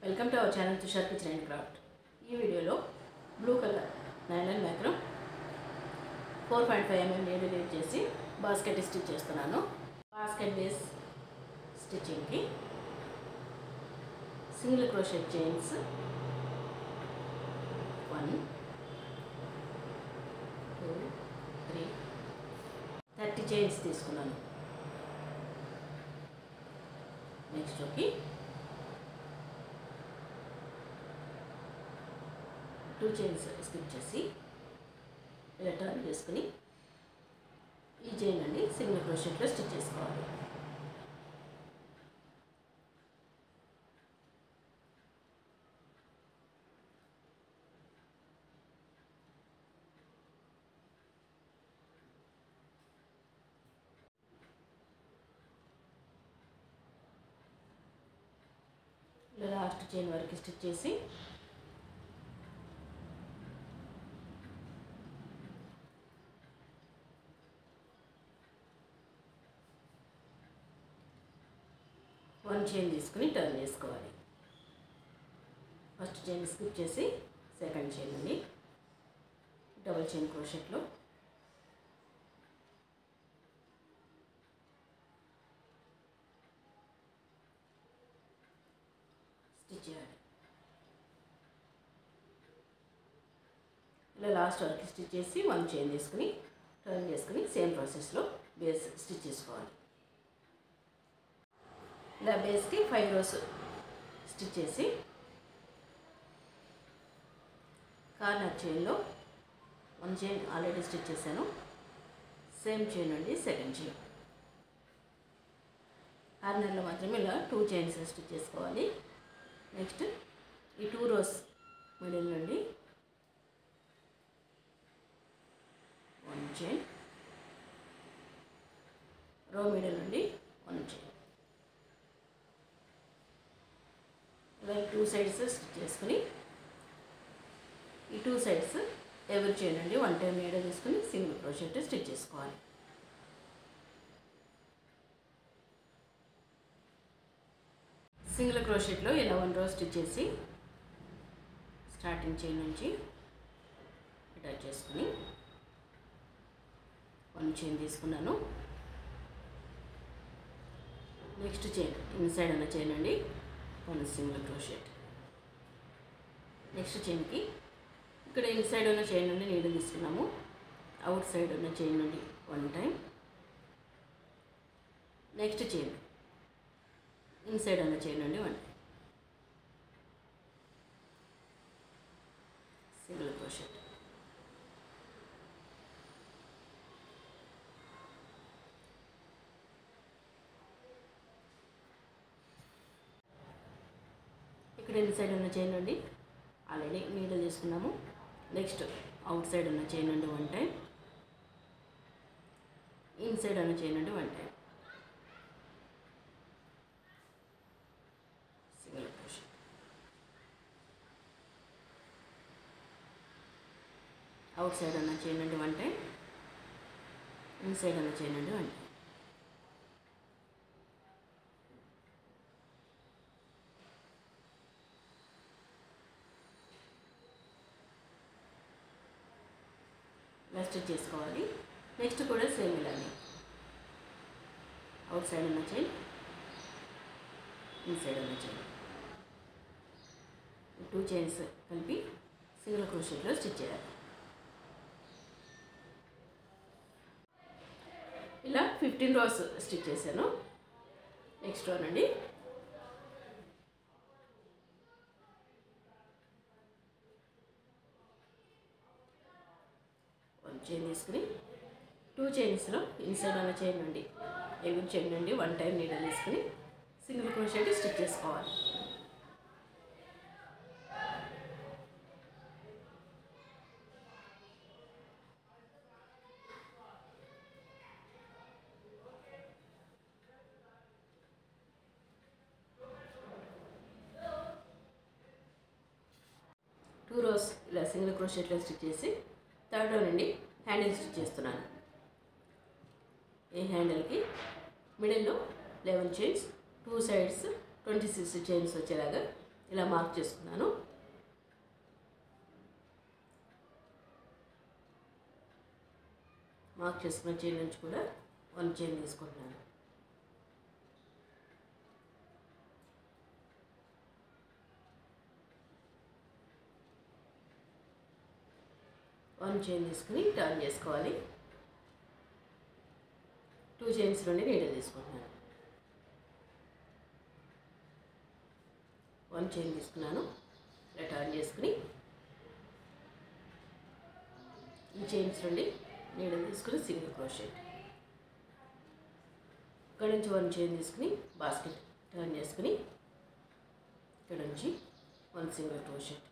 Welcome to our channel Tushar kitchen and craft. ఈ వీడియోలో blue colour nylon macrame 4.5 mm needle use చేసి basket stitch చేస్తున్నాను. Basket base స్టిచ్చింగ్కి single crochet chains 1 2 3 30 chains తీసుకున్నాను. Next okay 2 chains skip చేసి ఇలా turn చేసుకుని ఈ చైన్ అండి సింగిల్ క్రోషెట్లో స్టిచ్ చేసుకోవాలి. ఇలా లాస్ట్ చైన్ వరకు స్టిచ్ చేసి వన్ చైన్ తీసుకుని టర్న్ చేసుకోవాలి. ఫస్ట్ చైన్ స్కిప్ చేసి సెకండ్ చైన్ అండి డబుల్ చైన్ క్రోషెట్లో స్టిచ్ చేయాలి. ఇలా లాస్ట్ వరకు స్టిచ్ చేసి వన్ చైన్ తీసుకుని టర్న్ చేసుకుని సేమ్ ప్రాసెస్లో బేస్ స్టిచ్ చేసుకోవాలి. ఇలా బేస్కి 5 rows స్టిచ్ చేసి కార్నర్ చైన్లో వన్ చైన్ ఆల్రెడీ స్టిచ్ చేశాను. సేమ్ చైన్ అండి సెకండ్ చైన్ కార్నర్లో మాత్రమే ఇలా 2 చైన్స్ స్టిచ్ చేసుకోవాలి. నెక్స్ట్ ఈ 2 rows మిడిల్ నుండి వన్ చైన్, రో మిడిల్ నుండి వన్ చైన్, ఇలా 2 sides స్టిచ్ చేసుకుని ఈ 2 sides ఎవరి చైన్ అండి 1 time నీడల్ తీసుకుని సింగిల్ క్రోషెట్ స్టిచ్ చేసుకోవాలి. సింగిల్ క్రోషెట్లో ఇలా 1 row స్టిచ్ చేసి స్టార్టింగ్ చైన్ నుంచి అటాచ్ చేసుకుని 1 చైన్ తీసుకున్నాను. నెక్స్ట్ చైన్ ఇన్సైడ్ ఉన్న చైన్ అండి 1 సింగిల్ క్రోషెట్. నెక్స్ట్ చైన్కి ఇక్కడ ఇన్సైడ్ ఉన్న చైన్ నుండి నీడల్ తీసుకున్నాము. అవుట్ సైడ్ ఉన్న చైన్ నుండి 1 time, నెక్స్ట్ చైన్ ఇన్సైడ్ ఉన్న చైన్ నుండి 1 time సింగిల్ క్రోషెట్. ఇక్కడ ఇన్సైడ్ ఉన్న చైన్ నుండి ఆల్రెడీ నీడల్ తీసుకున్నాము. నెక్స్ట్ అవుట్ సైడ్ ఉన్న చైన్ నుండి 1 time, ఇన్సైడ్ ఉన్న చైన్ నుండి 1 time single crochet. Out side ఉన్న చైన్ నుండి 1 time, ఇన్సైడ్ ఉన్న చైన్ నుండి 1 time. ఇలా స్టిచ్ చేసుకోవాలి. నెక్స్ట్ కూడా సేమ్ ఇలానే అవుట్ సైడ్ ఉన్న చైన్, ఇన్సైడ్ ఉన్న చైన్ 2 చైన్స్ కలిపి సింగిల్ క్రోషెట్లో స్టిచ్ చేయాలి. ఇలా 15 rows స్టిచ్ చేశాను. నెక్స్ట్ రో నుండి చైన్ తీసుకుని 2 చైన్స్లో ఇన్సైడ్ ఉన్న చైన్ నుండి ఎగురు చైన్ నుండి 1 time నీడల్ తీసుకుని సింగిల్ క్రోషెట్ స్టిచ్ చేసుకోవాలి. టూ రోస్ ఇలా సింగిల్ క్రోషెట్లో స్టిచ్ చేసి థర్డ్ రో నుండి హ్యాండిల్ స్టిచ్ చేస్తున్నాను. ఈ హ్యాండిల్కి మిడిల్లో 11 చైన్స్, 2 sides 26 చైన్స్ వచ్చేలాగా ఇలా మార్క్ చేసుకున్నాను. మార్క్ చేసుకున్న చైన్ నుంచి కూడా 1 చైన్ తీసుకుంటున్నాను. వన్ చైన్ తీసుకుని టర్న్ చేసుకోవాలి. 2 చైన్స్ నుండి నీడలు తీసుకుంటున్నాను. 1 చైన్ తీసుకున్నాను. ఇలా టర్న్ చేసుకుని ఈ చైన్స్ నుండి నీడలు తీసుకుని సింగిల్ క్రోషెట్. ఇక్కడ నుంచి 1 చైన్ తీసుకుని బాస్కెట్ టర్న్ చేసుకుని ఇక్కడ నుంచి 1 సింగిల్ క్రోషెట్.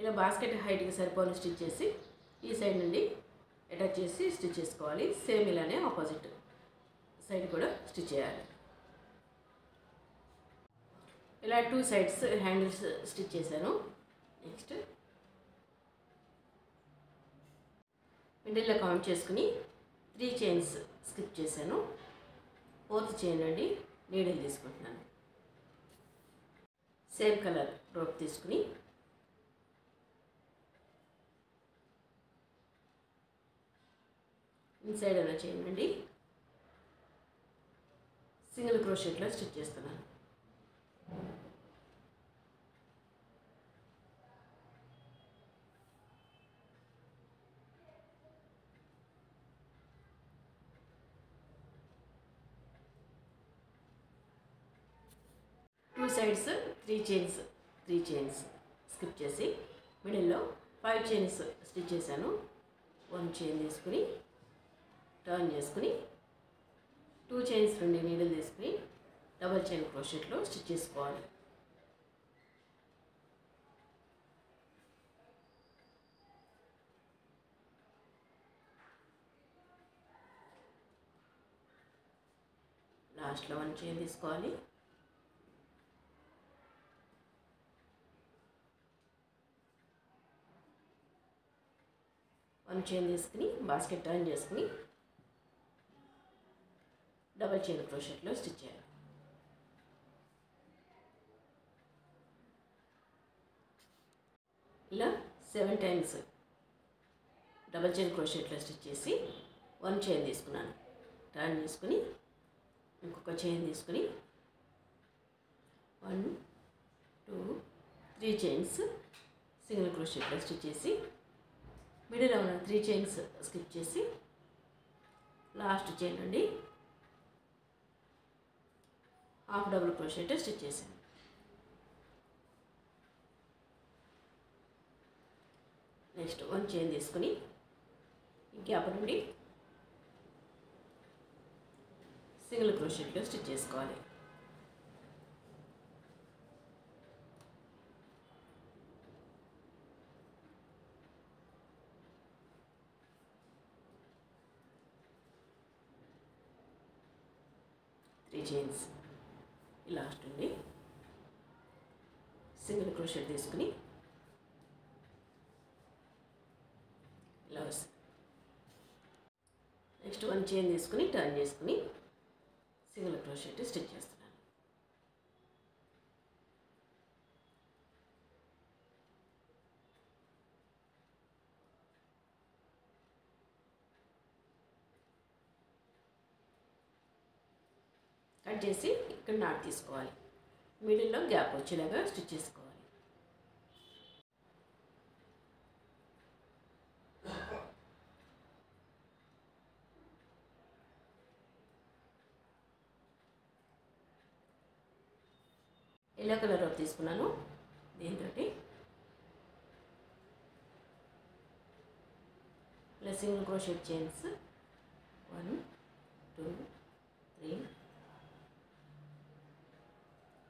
ఇలా బాస్కెట్ హైట్కి సరిపోని స్టిచ్ చేసి ఈ సైడ్ నుండి అటాచ్ చేసి స్టిచ్ చేసుకోవాలి. సేమ్ ఇలానే ఆపోజిట్ సైడ్ కూడా స్టిచ్ చేయాలి. ఇలా 2 సైడ్స్ హ్యాండిల్స్ స్టిచ్ చేశాను. నెక్స్ట్ మిడిల్లో కౌంట్ చేసుకుని 3 చైన్స్ స్కిప్ చేశాను. 4th చైన్ నుండి నీడిల్ తీసుకుంటున్నాను. సేమ్ కలర్ రోప్ తీసుకుని ఇన్సైడ్ ఉన్న చైన్ నుండి సింగిల్ క్రోషెట్లో స్టిచ్ చేస్తున్నాను. టూ సైడ్స్ 3 చైన్స్ స్కిప్ చేసి మిడిల్లో 5 చైన్స్ స్టిచ్ చేశాను. 1 చైన్ తీసుకుని టర్న్ చేసుకుని 2 చైన్స్ నుండి నీడిల్ తీసుకుని డబల్ చైన్ క్రోషెట్లో స్టిచ్ చేసుకోవాలి. లాస్ట్లో 1 చైన్ తీసుకోవాలి. వన్ చైన్ తీసుకుని బాస్కెట్ టర్న్ చేసుకుని డబల్ చైన్ క్రోషెట్లో స్టిచ్ చేయాలి. ఇలా 7 టైమ్స్ డబల్ చైన్ క్రోషెట్లో స్టిచ్ చేసి 1 చైన్ తీసుకున్నాను. టర్న్ చేసుకుని ఇంకొక చైన్ తీసుకుని 1 2 3 చైన్స్ సింగిల్ క్రోషెట్లో స్టిచ్ చేసి మిడిల్లో ఉన్న 3 చైన్స్ స్కిప్ చేసి లాస్ట్ చైన్ నుండి హాఫ్ డబుల్ క్రోషెట్ స్టిచ్ చేశాను. నెక్స్ట్ 1 చైన్ తీసుకుని గ్యాప్ నుండి సింగిల్ క్రోషెట్లో స్టిచ్ చేసుకోవాలి. చైన్స్ లాస్ట్ నుండి సింగిల్ క్రోషెట్ తీసుకుని ఇలా వస్తుంది. నెక్స్ట్ 1 చైన్ తీసుకుని టర్న్ చేసుకుని సింగిల్ క్రోషెట్ స్టిచ్ చేస్తున్నాను. కట్ చేసి ఇక్కడ నాట్ తీసుకోవాలి. మిడిల్లో గ్యాప్ వచ్చేలాగా స్టిచ్ చేసుకోవాలి. ఎల్లో కలర్ రోప్ తీసుకున్నాను. దీంతో ఇలా సింగిల్ క్రోషెట్ చైన్స్ 1 2 3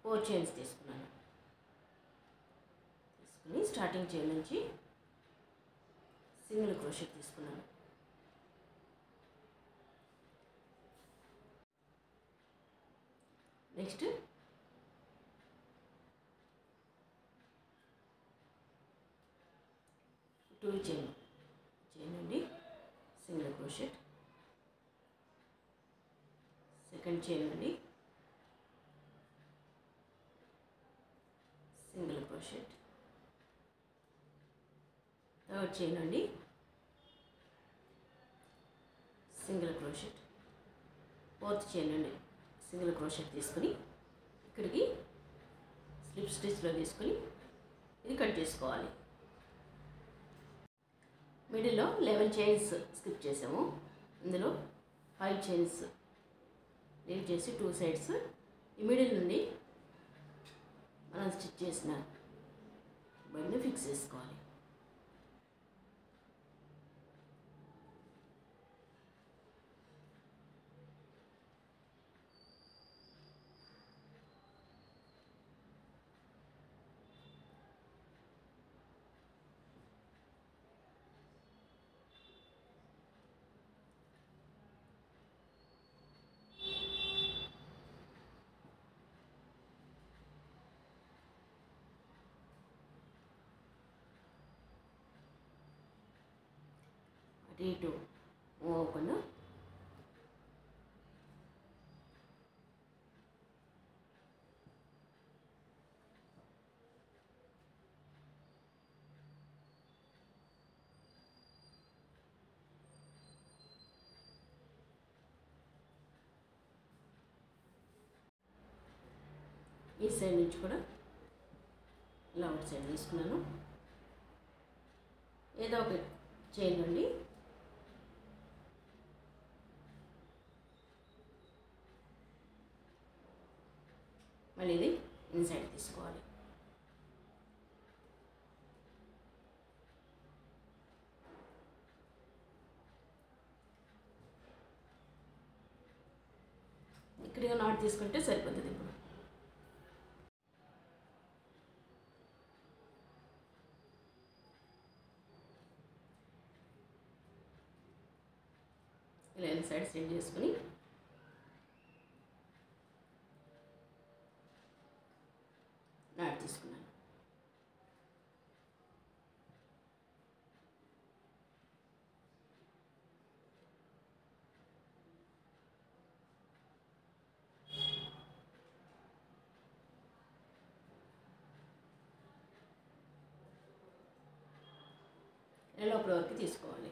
4 చైన్స్ తీసుకున్నాను. తీసుకుని స్టార్టింగ్ చైన్ నుంచి సింగిల్ క్రోషెట్ తీసుకున్నాను. నెక్స్ట్ 2 చైన్ నుండి సింగిల్ క్రోషెట్, సెకండ్ చైన్ నుండి సింగిల్ క్రోషెట్, థర్డ్ చైన్ అండి, సింగిల్ క్రోషెట్, ఫోర్త్ చైన్ అండి, సింగిల్ క్రోషెట్ తీసుకుని ఇక్కడికి స్లిప్ స్టిచ్లో తీసుకుని ఇది కట్ చేసుకోవాలి. మిడిల్లో 11 చైన్స్ స్కిప్ చేసాము. ఇందులో 5 చైన్స్ లీవ్ చేసి 2 సైడ్స్ ఈ మిడిల్ నుండి మనం స్టిచ్ చేసిన బడిని ఫిక్స్ చేసుకోవాలి. అటు ఇటు మూవ్ అవ్వకుండా ఈ సైడ్ నుంచి కూడా ఇలా అవుట్ సైడ్ తీసుకున్నాను. ఏదో ఒక చైన్ నుండి మళ్ళీ ఇది ఇన్సైడ్ తీసుకోవాలి. ఇక్కడిగా నాట్ తీసుకుంటే సరిపోతుంది. ఇప్పుడు ఇలా ఇన్సైడ్ సెట్ చేసుకుని నాట్ తీసుకున్నాను. లోపల వరకు తీసుకోవాలి.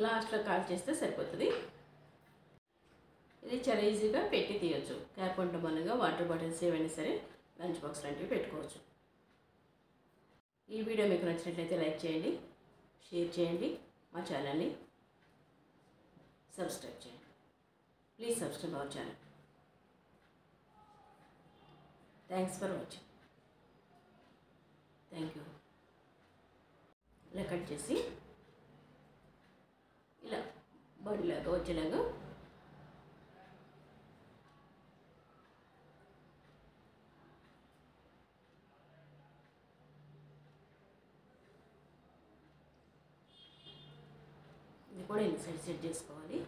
లాస్ట్లో కాల్ చేస్తే సరిపోతుంది. ఇది చాలా ఈజీగా పెట్టి తీయచ్చు. క్యాప్ ఉండమనగా వాటర్ బాటిల్స్ ఏవైనా సరే లంచ్ బాక్స్ లాంటివి పెట్టుకోవచ్చు. ఈ వీడియో మీకు నచ్చినట్లయితే లైక్ చేయండి, షేర్ చేయండి, మా ఛానల్ని సబ్స్క్రైబ్ చేయండి. Please subscribe our channel. Thanks for watching. Thank you. ఇలా కట్ చేసి ఇలా బడిలాగా వచ్చేలాగా ఇది కూడా ఇన్సైడ్ సెట్ చేసుకోవాలి.